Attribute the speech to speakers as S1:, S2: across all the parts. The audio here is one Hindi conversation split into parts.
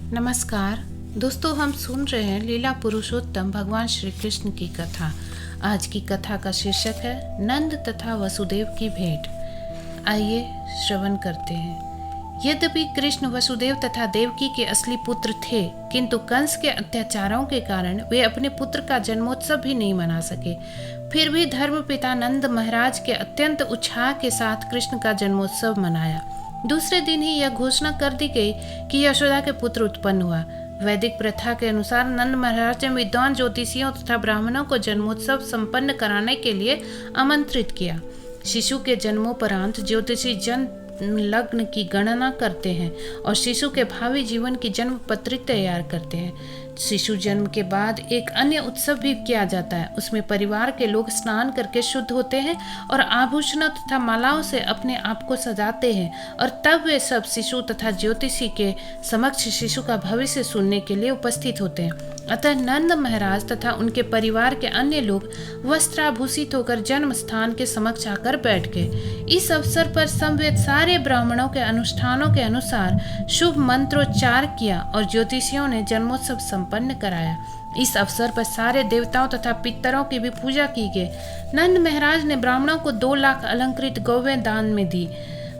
S1: नमस्कार दोस्तों, हम सुन रहे हैं लीला पुरुषोत्तम भगवान श्री कृष्ण की कथा। आज की कथा का शीर्षक है नंद तथा वसुदेव की भेंट। आइए श्रवण करते हैं। यद्यपि कृष्ण वसुदेव तथा देवकी के असली पुत्र थे, किंतु कंस के अत्याचारों के कारण वे अपने पुत्र का जन्मोत्सव भी नहीं मना सके। फिर भी धर्मपिता नंद महाराज के अत्यंत उत्साह के साथ कृष्ण का जन्मोत्सव मनाया। दूसरे दिन ही यह घोषणा कर दी गई कि यशोदा के पुत्र उत्पन्न हुआ। वैदिक प्रथा के अनुसार नंद महाराज ने विद्वान ज्योतिषियों तथा ब्राह्मणों को जन्मोत्सव संपन्न कराने के लिए आमंत्रित किया। शिशु के जन्मोपरांत ज्योतिषी जन्म लग्न की गणना करते हैं और शिशु के भावी जीवन की जन्म पत्रिका तैयार करते हैं। शिशु जन्म के बाद एक अन्य उत्सव भी किया जाता है। उसमें परिवार के लोग स्नान करके शुद्ध होते हैं और आभूषणों तथा मालाओं से अपने आप को सजाते हैं और तब वे सब शिशु तथा ज्योतिषी के समक्ष शिशु का भविष्य सुनने के लिए उपस्थित होते हैं। अतः नंद महाराज तथा उनके परिवार के अन्य लोग वस्त्राभूषित होकर जन्म स्थान के समक्ष आकर बैठ गए। इस अवसर पर समवेत सारे ब्राह्मणों के अनुष्ठानों के अनुसार शुभ मंत्रोच्चार किया और ज्योतिषियों ने जन्मोत्सव संपन्न कराया। इस अवसर पर सारे देवताओं तथा पितरों की भी पूजा की गई। नंद महाराज ने ब्राह्मणों को 2 लाख अलंकृत गौवें दान में दी।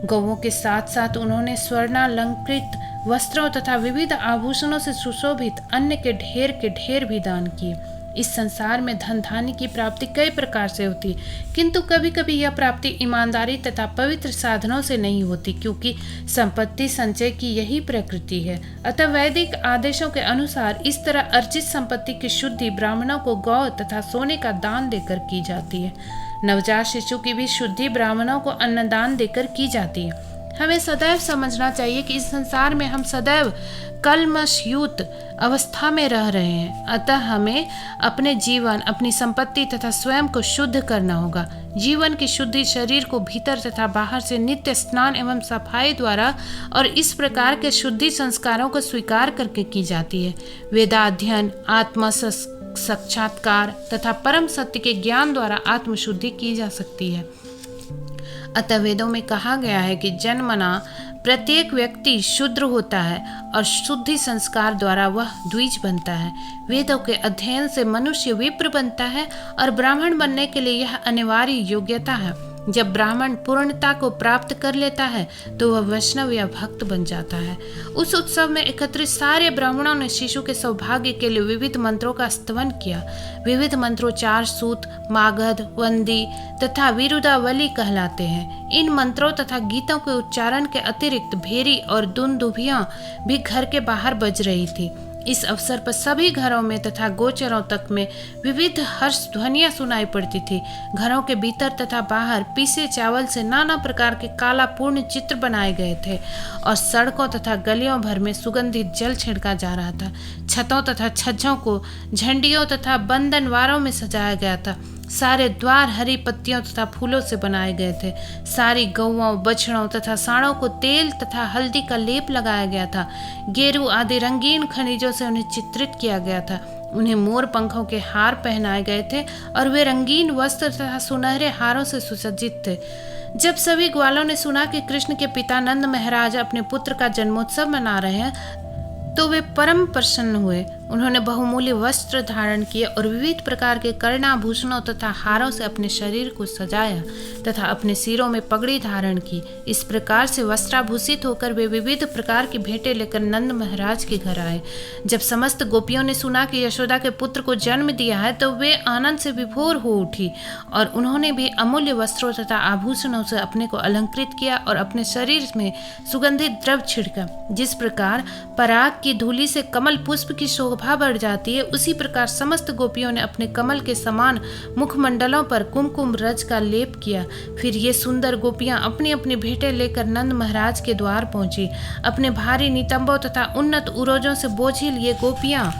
S1: गौवों के साथ साथ उन्होंने स्वर्णालंकृत वस्त्रों तथा विविध आभूषणों से सुशोभित अन्य के ढेर भी दान किए। इस संसार में धन धान्य की प्राप्ति कई प्रकार से होती, किंतु कभी कभी यह प्राप्ति ईमानदारी तथा पवित्र साधनों से नहीं होती, क्योंकि संपत्ति संचय की यही प्रकृति है। अतः वैदिक आदेशों के अनुसार इस तरह अर्जित संपत्ति की शुद्धि ब्राह्मणों को गौ तथा सोने का दान देकर की जाती है। नवजात शिशु की भी शुद्धि ब्राह्मणों को अन्नदान देकर की जाती है। हमें सदैव समझना चाहिए कि इस संसार में हम सदैव कल्मषयुक्त अवस्था में रह रहे हैं। अतः हमें अपने जीवन, अपनी संपत्ति तथा स्वयं को शुद्ध करना होगा। जीवन की शुद्धि शरीर को भीतर तथा बाहर से नित्य स्नान एवं सफाई द्वारा और इस प्रकार के शुद्धि संस्कारों को स्वीकार करके की जाती है। वेदाध्ययन, आत्म साक्षात्कार तथा परम सत्य के ज्ञान द्वारा आत्मशुद्धि की जा सकती है। अतः वेदों में कहा गया है कि जन्मना प्रत्येक व्यक्ति शूद्र होता है और शुद्धि संस्कार द्वारा वह द्विज बनता है। वेदों के अध्ययन से मनुष्य विप्र बनता है और ब्राह्मण बनने के लिए यह अनिवार्य योग्यता है। जब ब्राह्मण पूर्णता को प्राप्त कर लेता है तो वह वैष्णव या भक्त बन जाता है। उस उत्सव में एकत्रित सारे ब्राह्मणों ने शिशु के सौभाग्य के लिए विविध मंत्रों का स्तवन किया। विविध मंत्रोच्चार सूत, मागध, वंदी तथा विरुदावली कहलाते हैं। इन मंत्रों तथा गीतों के उच्चारण के अतिरिक्त भेरी और दुंदुभियां भी घर के बाहर बज रही थी। इस अवसर पर सभी घरों में तथा गोचरों तक में विविध हर्ष ध्वनियां सुनाई पड़ती थी। घरों के भीतर तथा बाहर पीसे चावल से नाना प्रकार के काला पूर्ण चित्र बनाए गए थे और सड़कों तथा गलियों भर में सुगंधित जल छिड़का जा रहा था। छतों तथा छज्जों को झंडियों तथा बंधनवारों में सजाया गया था। सारे द्वार हरी पत्तियों तथा फूलों से बनाए गए थे। सारी गौओं, बछड़ों तथा सांडों को तेल तथा हल्दी का लेप लगाया गया था। गेरू आदि रंगीन खनिजों से उन्हें चित्रित किया गया था। उन्हें मोर पंखों के हार पहनाए गए थे और वे रंगीन वस्त्र तथा सुनहरे हारों से सुसज्जित थे। जब सभी ग्वालों ने सुना कि कृष्ण के पिता नंद महाराज अपने पुत्र का जन्मोत्सव मना रहे हैं तो वे परम प्रसन्न हुए। उन्होंने बहुमूल्य वस्त्र धारण किए और विविध प्रकार के कर्णाभूषणों तथा हारों से अपने शरीर को सजाया तथा अपने सिरों में पगड़ी धारण की। इस प्रकार से वस्त्राभूषित होकर वे विविध प्रकार की भेंटें लेकर नंद महाराज के घर आए। जब समस्त गोपियों ने सुना कि यशोदा के पुत्र को जन्म दिया है तो वे आनंद से विभोर हो उठी और उन्होंने भी अमूल्य वस्त्रों तथा आभूषणों से अपने को अलंकृत किया और अपने शरीर में सुगंधित द्रव्य छिड़का। जिस प्रकार पराग की धूलि से कमल पुष्प की शोभा बढ़ जाती है, उसी प्रकार समस्त गोपियों ने अपने कमल के समान मुखमंडलों पर कुमकुम रज का लेप किया। फिर ये सुंदर गोपियां अपनी अपनी भेंटें लेकर नंद महाराज के द्वार पहुंची। अपने भारी नितंबों तथा उन्नत उरोजों से बोझिल ये गोपियां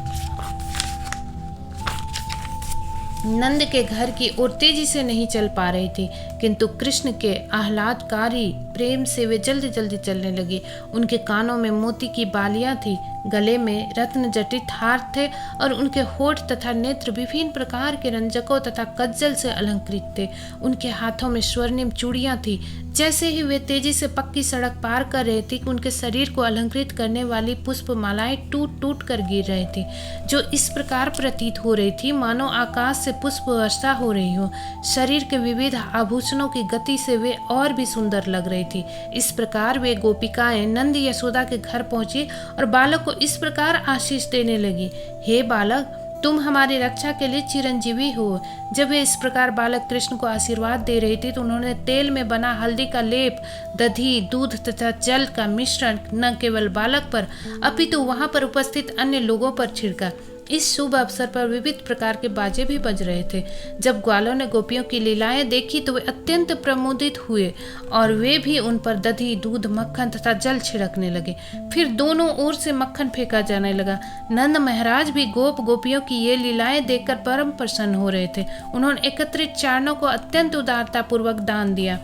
S1: नंद के घर की ओर तेजी से नहीं चल पा रही थी, किंतु कृष्ण के आह्लादकारी प्रेम से वे जल्दी जल्दी चलने लगी। उनके कानों में मोती की बालियां थी, गले में रत्न जटित हार थे और उनके होठ तथा नेत्र विभिन्न प्रकार के रंजकों तथा कज्जल से अलंकृत थे। उनके हाथों में स्वर्णिम चूड़ियां थी। जैसे ही वे तेजी से पक्की सड़क पार कर रहे थे कि उनके शरीर को अलंकृत करने वाली पुष्प मालाएं टूट टूट कर गिर रही थी, जो इस प्रकार प्रतीत हो रही थी मानो आकाश से पुष्प वर्षा हो रही हो। शरीर के विविध आभूषणों की गति से वे और भी सुंदर लग रही थी। इस प्रकार वे गोपिकाएं नंद यशोदा के घर पहुंची और बालक को इस प्रकार आशीष देने लगी, हे बालक, तुम हमारी रक्षा के लिए चिरंजीवी हो। जब वे इस प्रकार बालक कृष्ण को आशीर्वाद दे रही थी तो उन्होंने तेल में बना हल्दी का लेप, दधी, दूध तथा जल का मिश्रण न केवल बालक पर अपितु वहां पर उपस्थित अन्य लोगों पर छिड़का। इस शुभ अवसर पर विविध प्रकार के बाजे भी बज रहे थे। जब ग्वालों ने गोपियों की लीलाएं देखी तो वे अत्यंत प्रमोदित हुए और वे भी उन पर दधी, दूध, मक्खन तथा जल छिड़कने लगे। फिर दोनों ओर से मक्खन फेंका जाने लगा। नंद महाराज भी गोपियों की ये लीलाएं देखकर परम प्रसन्न हो रहे थे। उन्होंने एकत्रित चारणों को अत्यंत उदारता पूर्वक दान दिया।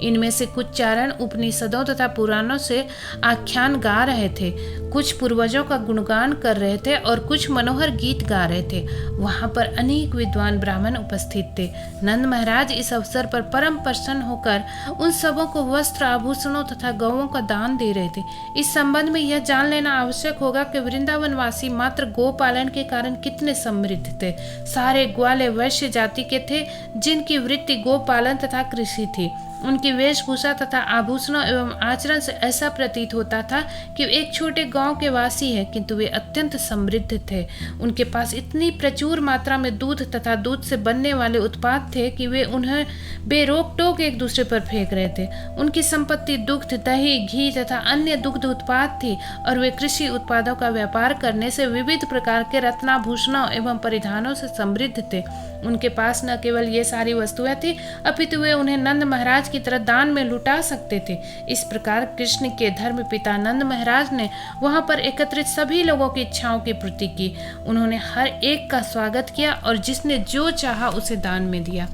S1: इनमें से कुछ चारण उपनिषदों तथा पुराणों से आख्यान गा रहे थे, कुछ पूर्वजों का गुणगान कर रहे थे और कुछ मनोहर गीत गा रहे थे। वहां पर अनेक विद्वान ब्राह्मण उपस्थित थे। नंद महाराज इस अवसर पर परम प्रसन्न होकर उन सबों को वस्त्र, आभूषणों तथा गौओं का दान दे रहे थे। इस संबंध में यह जान लेना आवश्यक होगा कि वृंदावन वासी मात्र गोपालन के कारण कितने समृद्ध थे। सारे ग्वाले वैश्य जाति के थे, जिनकी वृत्ति गोपालन तथा कृषि थी। उनकी वेशभूषा तथा आभूषणों एवं आचरण से ऐसा प्रतीत होता था कि वे एक छोटे गांव के वासी हैं, किंतु वे अत्यंत समृद्ध थे। उनके पास इतनी प्रचुर मात्रा में दूध तथा दूध से बनने वाले उत्पाद थे कि वे उन्हें बेरोक टोक एक दूसरे पर फेंक रहे थे। उनकी संपत्ति दुग्ध, दही, घी तथा अन्य दुग्ध उत्पाद थी और वे कृषि उत्पादों का व्यापार करने से विविध प्रकार के रत्नाभूषणों एवं परिधानों से समृद्ध थे। उनके पास न केवल ये सारी वस्तुएं थी, अपितु वे उन्हें नंद महाराज की तरह दान में लुटा सकते थे। इस प्रकार कृष्ण के धर्म पिता नंद महाराज ने वहां पर एकत्रित सभी लोगों की इच्छाओं की पूर्ति की। उन्होंने हर एक का स्वागत किया और जिसने जो चाहा उसे दान में दिया।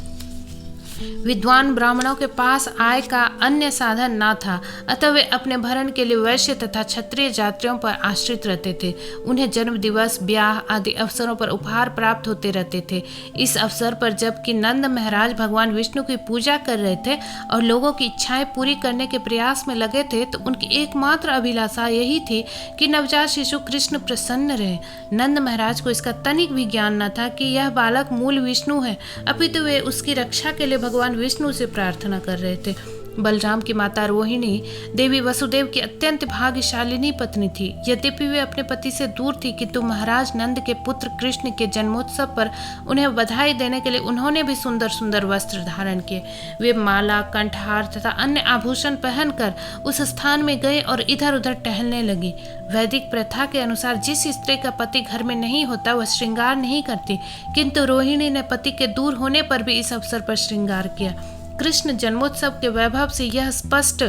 S1: विद्वान ब्राह्मणों के पास आय का अन्य साधन न था, अतः वे अपने भरण के लिए वैश्य तथा क्षत्रिय जातियों पर आश्रित रहते थे। उन्हें जन्म दिवस, ब्याह आदि अवसरों पर उपहार प्राप्त होते रहते थे। इस अवसर पर जबकि नंद महाराज भगवान विष्णु की पूजा कर रहे थे और लोगों की इच्छाएं पूरी करने के प्रयास में लगे थे, तो उनकी एकमात्र अभिलाषा यही थी कि नवजात शिशु कृष्ण प्रसन्न रहे। नंद महाराज को इसका तनिक भी ज्ञान न था कि यह बालक मूल विष्णु है, अपितु वे उसकी रक्षा के लिए भगवान विष्णु से प्रार्थना कर रहे थे। बलराम की माता रोहिणी देवी वसुदेव की अत्यंत भाग्यशालिनी पत्नी थी। यद्यपि वे अपने पति से दूर थी, किंतु महाराज नंद के पुत्र कृष्ण के जन्मोत्सव पर उन्हें बधाई देने के लिए उन्होंने भी सुंदर सुंदर वस्त्र धारण किए। वे माला, कंठहार तथा अन्य आभूषण पहनकर उस स्थान में गए और इधर उधर टहलने लगी। वैदिक प्रथा के अनुसार जिस स्त्री का पति घर में नहीं होता वह श्रृंगार नहीं करती, किंतु रोहिणी ने पति के दूर होने पर भी इस अवसर पर श्रृंगार किया। कृष्ण जन्मोत्सव के वैभव से यह स्पष्ट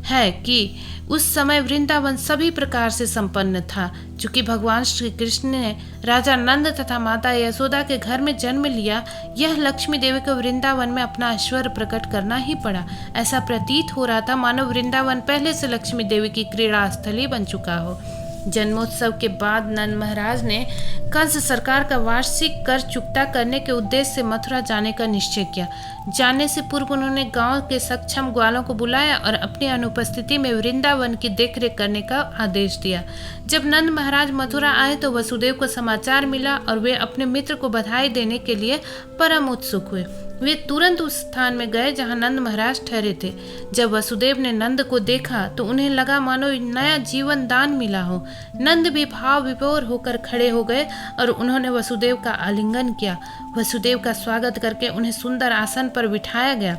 S1: है कि उस समय वृंदावन सभी प्रकार से संपन्न था। चूंकि भगवान श्री कृष्ण ने राजा नंद तथा माता यशोदा के घर में जन्म लिया, यह लक्ष्मी देवी को वृंदावन में अपना ऐश्वर्य प्रकट करना ही पड़ा। ऐसा प्रतीत हो रहा था मानो वृंदावन पहले से लक्ष्मी देवी की क्रीड़ा स्थली बन चुका हो। जन्मोत्सव के बाद नंद महाराज ने कंस सरकार का वार्षिक कर चुकता करने के उद्देश्य से मथुरा जाने का निश्चय किया। जाने से पूर्व उन्होंने गांव के सक्षम ग्वालों को बुलाया और अपनी अनुपस्थिति में वृंदावन की देखरेख करने का आदेश दिया। जब नंद महाराज मथुरा आए तो वसुदेव को समाचार मिला और वे अपने मित्र को बधाई देने के लिए परम उत्सुक हुए। वे तुरंत उस स्थान में गए जहां नंद महाराज ठहरे थे। जब वसुदेव ने नंद को देखा तो उन्हें लगा मानो नया जीवन दान मिला हो। नंद भी भाव विभोर होकर खड़े हो गए और उन्होंने वसुदेव का आलिंगन किया। वसुदेव का स्वागत करके उन्हें सुंदर आसन पर बिठाया गया।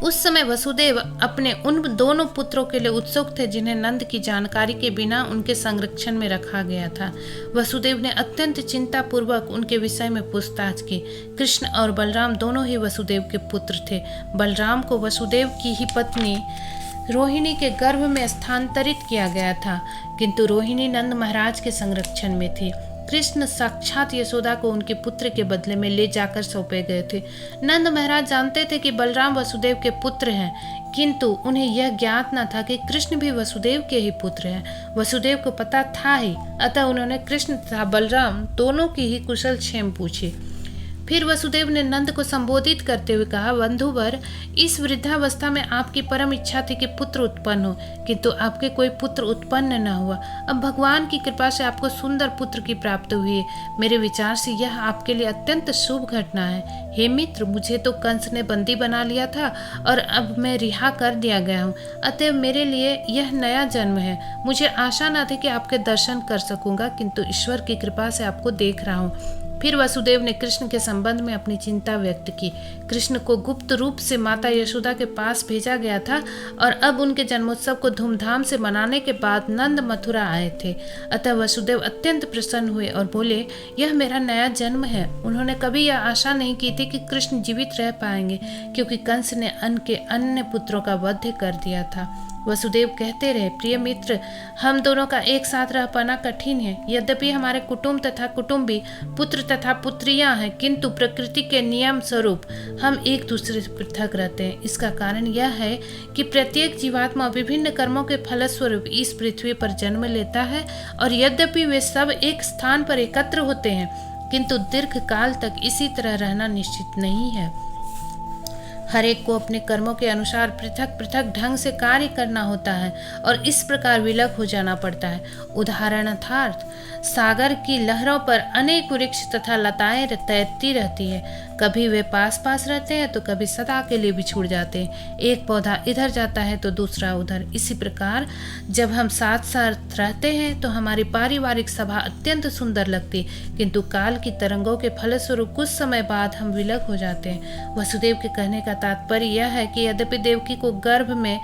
S1: उस समय वसुदेव अपने उन दोनों पुत्रों के लिए उत्सुक थे जिन्हें नंद की जानकारी के बिना उनके संरक्षण में रखा गया था। वसुदेव ने अत्यंत चिंता पूर्वक उनके विषय में पूछताछ की। कृष्ण और बलराम दोनों ही वसुदेव के पुत्र थे। बलराम को वसुदेव की ही पत्नी रोहिणी के गर्भ में स्थानांतरित किया गया था, किंतु रोहिणी नंद महाराज के संरक्षण में थी। कृष्ण साक्षात यशोदा को उनके पुत्र के बदले में ले जाकर सौंपे गए थे। नंद महाराज जानते थे कि बलराम वसुदेव के पुत्र हैं, किंतु उन्हें यह ज्ञात न था कि कृष्ण भी वसुदेव के ही पुत्र हैं। वसुदेव को पता था ही, अतः उन्होंने कृष्ण तथा बलराम दोनों की ही कुशल क्षेम पूछी। फिर वसुदेव ने नंद को संबोधित करते हुए कहा, बंधुवर, इस वृद्धावस्था में आपकी परम इच्छा थी कि पुत्र उत्पन्न हो, किंतु आपके कोई पुत्र उत्पन्न न हुआ। अब भगवान की कृपा से आपको सुंदर पुत्र की प्राप्ति हुई है। मेरे विचार से यह आपके लिए अत्यंत शुभ घटना है। हे मित्र, मुझे तो कंस ने बंदी बना लिया था और अब मैं रिहा कर दिया गया हूँ, अतः मेरे लिए यह नया जन्म है। मुझे आशा न थी कि आपके दर्शन कर सकूंगा, किंतु ईश्वर की कृपा से आपको देख रहा हूँ। फिर वसुदेव ने कृष्ण के संबंध में अपनी चिंता व्यक्त की। कृष्ण को गुप्त रूप से माता यशोदा के पास भेजा गया था और अब उनके जन्मोत्सव को धूमधाम से मनाने के बाद नंद मथुरा आए थे। अतः वसुदेव अत्यंत प्रसन्न हुए और बोले, यह मेरा नया जन्म है। उन्होंने कभी यह आशा नहीं की थी कि कृष्ण जीवित रह पाएंगे, क्योंकि कंस ने उनके अन्य पुत्रों का वध कर दिया था। वसुदेव कहते रहे, प्रिय मित्र, हम दोनों का एक साथ रह पाना कठिन है। यद्यपि हमारे कुटुंब तथा कुटुंबी, पुत्र तथा पुत्रियां हैं, किंतु प्रकृति के नियम स्वरूप हम एक दूसरे से पृथक रहते हैं। इसका कारण यह है कि प्रत्येक जीवात्मा विभिन्न कर्मों के फलस्वरूप इस पृथ्वी पर जन्म लेता है और यद्यपि वे सब एक स्थान पर एकत्र होते हैं, किंतु दीर्घ काल तक इसी तरह रहना निश्चित नहीं है। हर एक को अपने कर्मों के अनुसार पृथक पृथक ढंग से कार्य करना होता है और इस प्रकार विलग हो जाना पड़ता है। उदाहरणार्थ, सागर की लहरों पर अनेक वृक्ष तथा लताएं तैरती रहती है। कभी वे पास पास रहते हैं तो कभी सदा के लिए बिछुड़ जाते हैं। एक पौधा इधर जाता है तो दूसरा उधर। इसी प्रकार जब हम साथ साथ रहते हैं तो हमारी पारिवारिक सभा अत्यंत सुंदर लगती, किंतु काल की तरंगों के फलस्वरूप कुछ समय बाद हम विलग हो जाते हैं। वसुदेव के कहने का तात्पर्य यह है कि यद्यपि देवकी को गर्भ में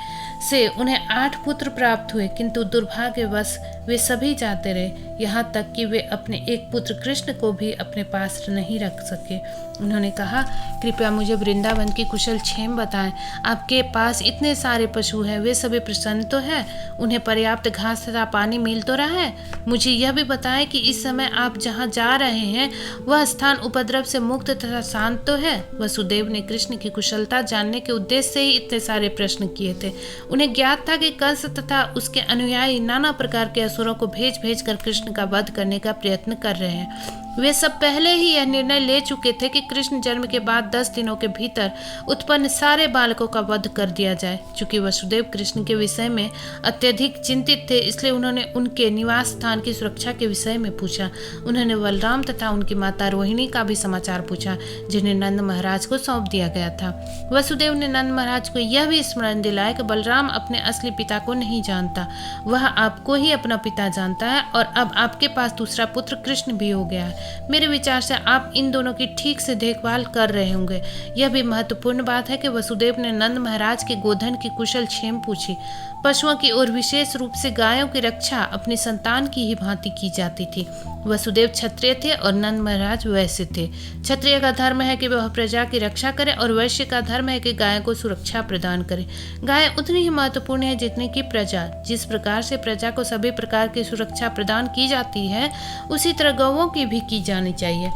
S1: से उन्हें 8 पुत्र प्राप्त हुए, किंतु दुर्भाग्यवश वे सभी जाते रहे, यहाँ तक कि वे अपने एक पुत्र कृष्ण को भी अपने पास नहीं रख सके। उन्होंने कहा, कृपया मुझे वृंदावन की कुशल क्षेम बताएं। आपके पास इतने सारे पशु हैं, वे सभी प्रसन्न तो हैं? उन्हें पर्याप्त घास तथा पानी मिल तो रहा है? मुझे यह भी बताएं कि इस समय आप जहाँ जा रहे हैं वह स्थान उपद्रव से मुक्त तथा शांत तो है? वसुदेव ने कृष्ण की कुशलता जानने के उद्देश्य से ही इतने सारे प्रश्न किए थे। उन्हें ज्ञात था कि कंस तथा उसके अनुयायी नाना प्रकार के असुरों को भेज भेज कर कृष्ण का वध करने का प्रयत्न कर रहे हैं। वे सब पहले ही यह निर्णय ले चुके थे कि कृष्ण जन्म के बाद 10 दिनों के भीतर उत्पन्न सारे बालकों का वध कर दिया जाए। चूंकि वसुदेव कृष्ण के विषय में अत्यधिक चिंतित थे, इसलिए उन्होंने उनके निवास स्थान की सुरक्षा के विषय में पूछा। उन्होंने बलराम तथा उनकी माता रोहिणी का भी समाचार पूछा, जिन्हें नंद महाराज को सौंप दिया गया था। वसुदेव ने नंद महाराज को यह भी स्मरण दिलाया कि बलराम अपने असली पिता को नहीं जानता, वह आपको ही अपना पिता जानता है और अब आपके पास दूसरा पुत्र कृष्ण भी हो गया है। मेरे विचार से आप इन दोनों की ठीक से देखभाल कर रहे होंगे। यह भी महत्वपूर्ण बात है कि वसुदेव ने नंद महाराज के गोधन की कुशल क्षेम पूछी। पशुओं की और विशेष रूप से गायों की रक्षा अपनी संतान की ही भांति की जाती थी। वसुदेव क्षत्रिय थे और नंद महाराज वैश्य थे। क्षत्रिय का धर्म है कि वह प्रजा की रक्षा करे और वैश्य का धर्म है कि गाय को सुरक्षा प्रदान करे। गाय उतनी ही महत्वपूर्ण है जितनी कि प्रजा। जिस प्रकार से प्रजा को सभी प्रकार की सुरक्षा प्रदान की जाती है, उसी तरह गौओं की भी की जानी चाहिए।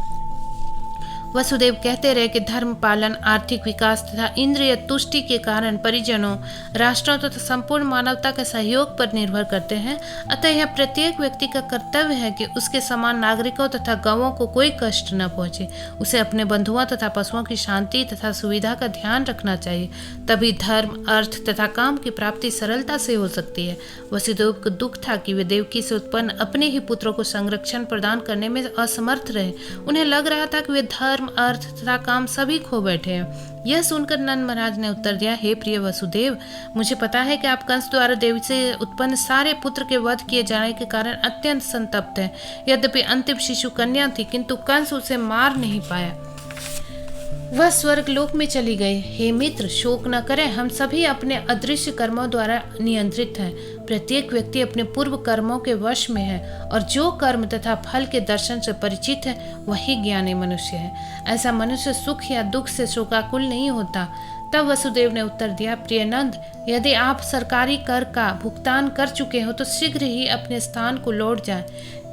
S1: वसुदेव कहते रहे कि धर्म पालन, आर्थिक विकास तथा इंद्रिय तुष्टि के कारण परिजनों, राष्ट्रों तथा संपूर्ण मानवता के सहयोग पर निर्भर करते हैं। अतः यह प्रत्येक व्यक्ति का कर्तव्य है कि उसके समान नागरिकों तथा गौओं को कोई कष्ट न पहुंचे। उसे अपने बंधुओं तथा पशुओं की शांति तथा सुविधा का ध्यान रखना चाहिए, तभी धर्म, अर्थ तथा काम की प्राप्ति सरलता से हो सकती है। वसुदेव को दुख था कि वे देवकी से उत्पन्न अपने ही पुत्रों को संरक्षण प्रदान करने में असमर्थ रहे। उन्हें लग रहा था कि वे धर्म, अर्थ तथा काम सभी खो बैठे हैं। यह सुनकर नंद महाराज ने उत्तर दिया, हे प्रिय वसुदेव, मुझे पता है कि आप कंस द्वारा देवी से उत्पन्न सारे पुत्र के वध किए जाने के कारण अत्यंत संतप्त हैं। यद्यपि अंतिम शिशु कन्या थी, किंतु कंस उसे मार नहीं पाया, वह स्वर्ग लोक में चली गई। हे मित्र, शोक न करें, हम सभी अपने अदृश्य कर्मों द्वारा नियंत्रित हैं। प्रत्येक व्यक्ति अपने पूर्व कर्मों के वश में है और जो कर्म तथा फल के दर्शन से परिचित है वही ज्ञानी मनुष्य है। ऐसा मनुष्य सुख या दुख से शोकाकुल नहीं होता तब वसुदेव ने उत्तर दिया, प्रिय नंद, यदि आप सरकारी कर का भुगतान कर चुके हो तो शीघ्र ही अपने स्थान को लौट जाएं,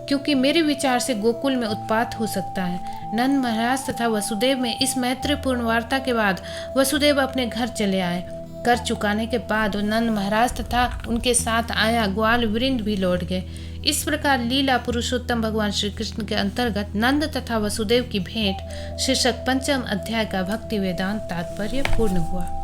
S1: क्योंकि मेरे विचार से गोकुल में उत्पात हो सकता है। नंद महाराज तथा वसुदेव में इस मैत्रीपूर्ण वार्ता के बाद वसुदेव अपने घर चले आए। कर चुकाने के बाद नंद महाराज तथा उनके साथ आया ग्वाल वृंद भी लौट गए। इस प्रकार लीला पुरुषोत्तम भगवान श्री कृष्ण के अंतर्गत नंद तथा वसुदेव की भेंट शीर्षक 5 अध्याय का भक्ति वेदांत तात्पर्य पूर्ण हुआ।